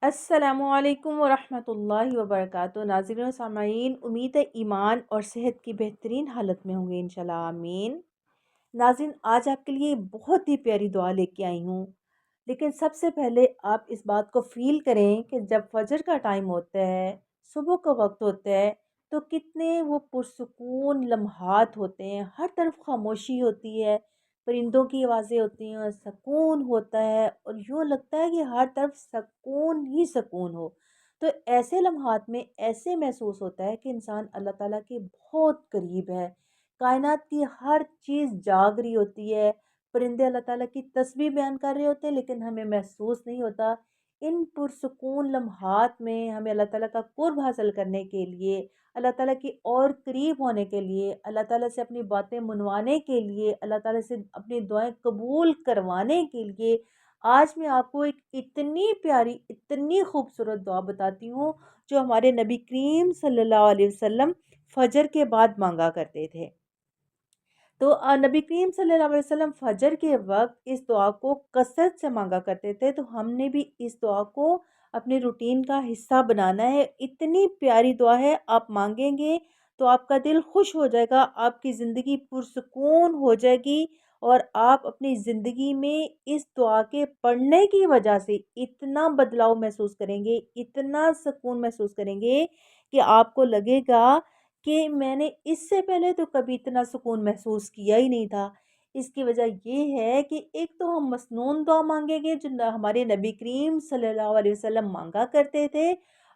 السلام علیکم ورحمۃ اللہ وبرکاتہ۔ ناظرین و سامعین، امید ہے ایمان اور صحت کی بہترین حالت میں ہوں گے انشاءاللہ، آمین۔ ناظرین، آج آپ کے لیے بہت ہی پیاری دعا لے کے آئی ہوں، لیکن سب سے پہلے آپ اس بات کو فیل کریں کہ جب فجر کا ٹائم ہوتا ہے، صبح کا وقت ہوتا ہے، تو کتنے وہ پرسکون لمحات ہوتے ہیں، ہر طرف خاموشی ہوتی ہے، پرندوں کی آوازیں ہوتی ہیں اور سکون ہوتا ہے، اور یوں لگتا ہے کہ ہر طرف سکون ہی سکون ہو۔ تو ایسے لمحات میں ایسے محسوس ہوتا ہے کہ انسان اللہ تعالیٰ کے بہت قریب ہے۔ کائنات کی ہر چیز جاگ رہی ہوتی ہے، پرندے اللہ تعالیٰ کی تسبیح بیان کر رہے ہوتے ہیں، لیکن ہمیں محسوس نہیں ہوتا۔ ان پرسکون لمحات میں ہمیں اللہ تعالیٰ کا قرب حاصل کرنے کے لیے، اللہ تعالیٰ کی اور قریب ہونے کے لیے، اللہ تعالیٰ سے اپنی باتیں منوانے کے لیے، اللہ تعالیٰ سے اپنی دعائیں قبول کروانے کے لیے، آج میں آپ کو ایک اتنی پیاری، اتنی خوبصورت دعا بتاتی ہوں جو ہمارے نبی کریم صلی اللہ علیہ وسلم فجر کے بعد مانگا کرتے تھے۔ تو نبی کریم صلی اللہ علیہ وسلم فجر کے وقت اس دعا کو کثرت سے مانگا کرتے تھے، تو ہم نے بھی اس دعا کو اپنے روٹین کا حصہ بنانا ہے۔ اتنی پیاری دعا ہے، آپ مانگیں گے تو آپ کا دل خوش ہو جائے گا، آپ کی زندگی پرسکون ہو جائے گی، اور آپ اپنی زندگی میں اس دعا کے پڑھنے کی وجہ سے اتنا بدلاؤ محسوس کریں گے، اتنا سکون محسوس کریں گے کہ آپ کو لگے گا کہ میں نے اس سے پہلے تو کبھی اتنا سکون محسوس کیا ہی نہیں تھا۔ اس کی وجہ یہ ہے کہ ایک تو ہم مسنون دعا مانگیں گے جو ہمارے نبی کریم صلی اللہ علیہ وسلم مانگا کرتے تھے،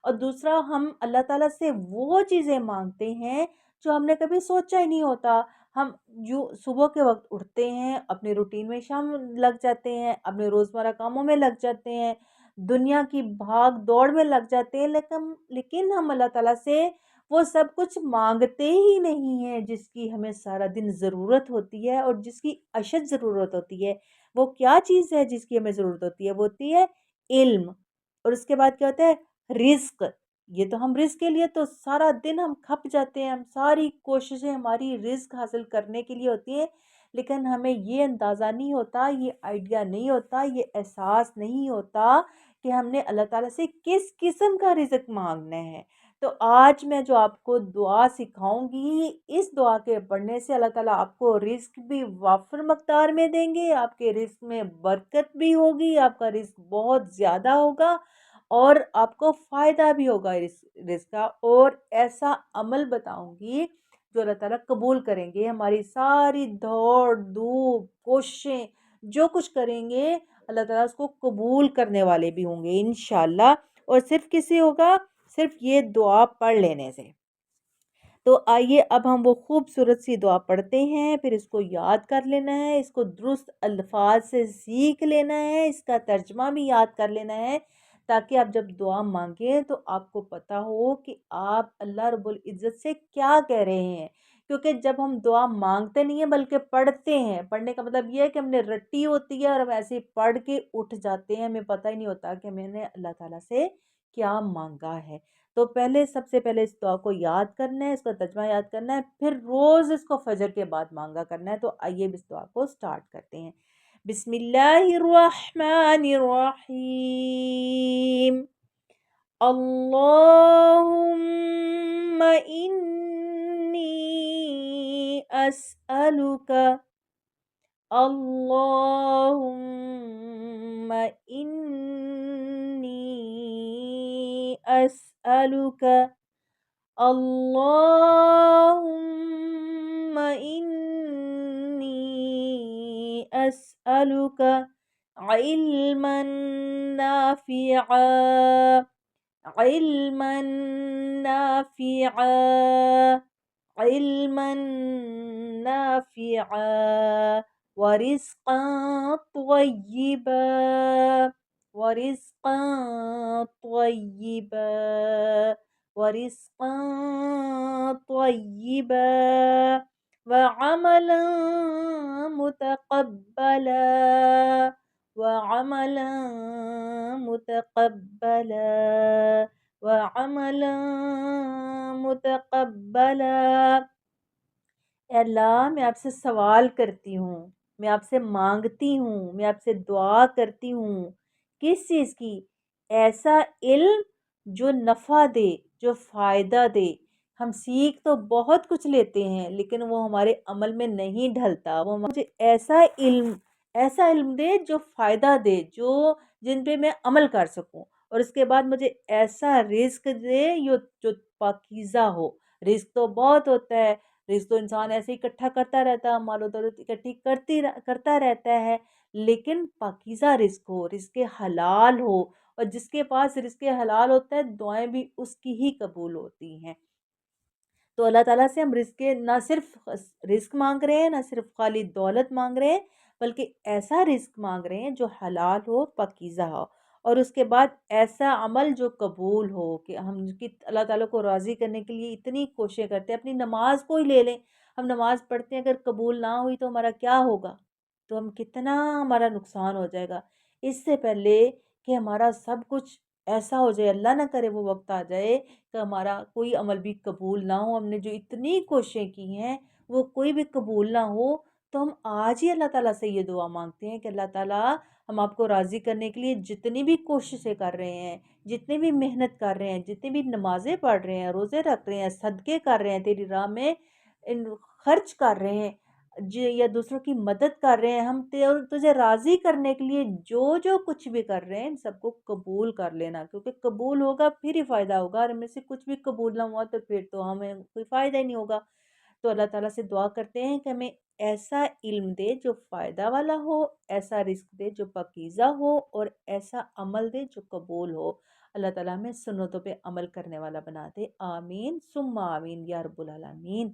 اور دوسرا ہم اللہ تعالیٰ سے وہ چیزیں مانگتے ہیں جو ہم نے کبھی سوچا ہی نہیں ہوتا۔ ہم جو صبح کے وقت اٹھتے ہیں، اپنے روٹین میں شام لگ جاتے ہیں، اپنے روزمرہ کاموں میں لگ جاتے ہیں، دنیا کی بھاگ دوڑ میں لگ جاتے ہیں، لیکن ہم اللہ تعالیٰ سے وہ سب کچھ مانگتے ہی نہیں ہیں جس کی ہمیں سارا دن ضرورت ہوتی ہے اور جس کی اشد ضرورت ہوتی ہے۔ وہ کیا چیز ہے جس کی ہمیں ضرورت ہوتی ہے؟ وہ ہوتی ہے علم، اور اس کے بعد کیا ہوتا ہے؟ رزق۔ یہ تو ہم رزق کے لیے تو سارا دن ہم کھپ جاتے ہیں، ہم ساری کوششیں ہماری رزق حاصل کرنے کے لیے ہوتی ہیں، لیکن ہمیں یہ اندازہ نہیں ہوتا، یہ آئیڈیا نہیں ہوتا، یہ احساس نہیں ہوتا کہ ہم نے اللہ تعالیٰ سے کس قسم کا رزق مانگنا ہے۔ تو آج میں جو آپ کو دعا سکھاؤں گی، اس دعا کے پڑھنے سے اللہ تعالیٰ آپ کو رزق بھی وافر مقدار میں دیں گے، آپ کے رزق میں برکت بھی ہوگی، آپ کا رزق بہت زیادہ ہوگا، اور آپ کو فائدہ بھی ہوگا اس رزق کا۔ اور ایسا عمل بتاؤں گی جو اللہ تعالیٰ قبول کریں گے۔ ہماری ساری دوڑ دھوپ کوششیں جو کچھ کریں گے، اللہ تعالیٰ اس کو قبول کرنے والے بھی ہوں گے انشاءاللہ۔ اور صرف کسی ہوگا، صرف یہ دعا پڑھ لینے سے۔ تو آئیے اب ہم وہ خوبصورت سی دعا پڑھتے ہیں، پھر اس کو یاد کر لینا ہے، اس کو درست الفاظ سے سیکھ لینا ہے، اس کا ترجمہ بھی یاد کر لینا ہے، تاکہ آپ جب دعا مانگیں تو آپ کو پتہ ہو کہ آپ اللہ رب العزت سے کیا کہہ رہے ہیں۔ کیونکہ جب ہم دعا مانگتے نہیں ہیں بلکہ پڑھتے ہیں، پڑھنے کا مطلب یہ ہے کہ ہم نے رٹی ہوتی ہے اور ہم ایسے پڑھ کے اٹھ جاتے ہیں، ہمیں پتہ ہی نہیں ہوتا کہ میں نے اللہ تعالیٰ سے کیا مانگا ہے۔ تو پہلے سب سے پہلے اس دعا کو یاد کرنا ہے، اس کا ترجمہ یاد کرنا ہے، پھر روز اس کو فجر کے بعد مانگا کرنا ہے۔ تو آئیے اس دعا کو سٹارٹ کرتے ہیں۔ بسم اللہ الرحمن الرحیم۔ اللہم انی اسألک، اللہم انی اسألک، اللہم انی اسألک علما نافعا، علما نافعا، علما نافعا، ورزقا طیبا، ورزقا طیبا، ورزقا طیبا، وعملا متقبلا، وعملا متقبلا، وعملا متقبلا۔ اے اللہ، میں آپ سے سوال کرتی ہوں، میں آپ سے مانگتی ہوں، میں آپ سے دعا کرتی ہوں، کس چیز کی؟ ایسا علم جو نفع دے، جو فائدہ دے۔ ہم سیکھ تو بہت کچھ لیتے ہیں لیکن وہ ہمارے عمل میں نہیں ڈھلتا، وہ مجھے ایسا علم دے جو فائدہ دے، جن پہ میں عمل کر سکوں، اور اس کے بعد مجھے ایسا رزق دے جو پاکیزہ ہو۔ رزق تو بہت ہوتا ہے، رزق تو انسان ایسے ہی اکٹھا کرتا رہتا ہے، مال و دولت اکٹھی کرتا رہتا ہے، لیکن پاکیزہ رزق ہو، رزق حلال ہو، اور جس کے پاس رزق حلال ہوتا ہے دعائیں بھی اس کی ہی قبول ہوتی ہیں۔ تو اللہ تعالیٰ سے ہم نہ صرف رزق مانگ رہے ہیں، نہ صرف خالی دولت مانگ رہے ہیں، بلکہ ایسا رزق مانگ رہے ہیں جو حلال ہو، پاکیزہ ہو، اور اس کے بعد ایسا عمل جو قبول ہو، کہ ہم اللہ تعالیٰ کو راضی کرنے کے لیے اتنی کوششیں کرتے ہیں۔ اپنی نماز کو ہی لے لیں، ہم نماز پڑھتے ہیں، اگر قبول نہ ہوئی تو ہمارا کیا ہوگا؟ تو ہمارا نقصان ہو جائے گا۔ اس سے پہلے کہ ہمارا سب کچھ ایسا ہو جائے، اللہ نہ کرے وہ وقت آ جائے کہ ہمارا کوئی عمل بھی قبول نہ ہو، ہم نے جو اتنی کوششیں کی ہیں وہ کوئی بھی قبول نہ ہو، تو ہم آج ہی اللہ تعالیٰ سے یہ دعا مانگتے ہیں کہ اللہ تعالیٰ ہم آپ کو راضی کرنے کے لیے جتنی بھی کوششیں کر رہے ہیں، جتنی بھی محنت کر رہے ہیں، جتنی بھی نمازیں پڑھ رہے ہیں، روزے رکھ رہے ہیں، صدقے کر رہے ہیں، تیری راہ میں خرچ کر رہے ہیں، یا دوسروں کی مدد کر رہے ہیں، ہم تجھے راضی کرنے کے لیے جو کچھ بھی کر رہے ہیں ان سب کو قبول کر لینا، کیونکہ قبول ہوگا پھر ہی فائدہ ہوگا، اور ہم میں سے کچھ بھی قبول نہ ہوا تو پھر تو ہمیں کوئی فائدہ ہی نہیں ہوگا۔ تو اللہ تعالیٰ سے دعا کرتے ہیں کہ ہمیں ایسا علم دے جو فائدہ والا ہو، ایسا رزق دے جو پاکیزہ ہو، اور ایسا عمل دے جو قبول ہو۔ اللہ تعالیٰ ہمیں سنتوں پہ عمل کرنے والا بنا دے، آمین ثم آمین یا رب العالمین۔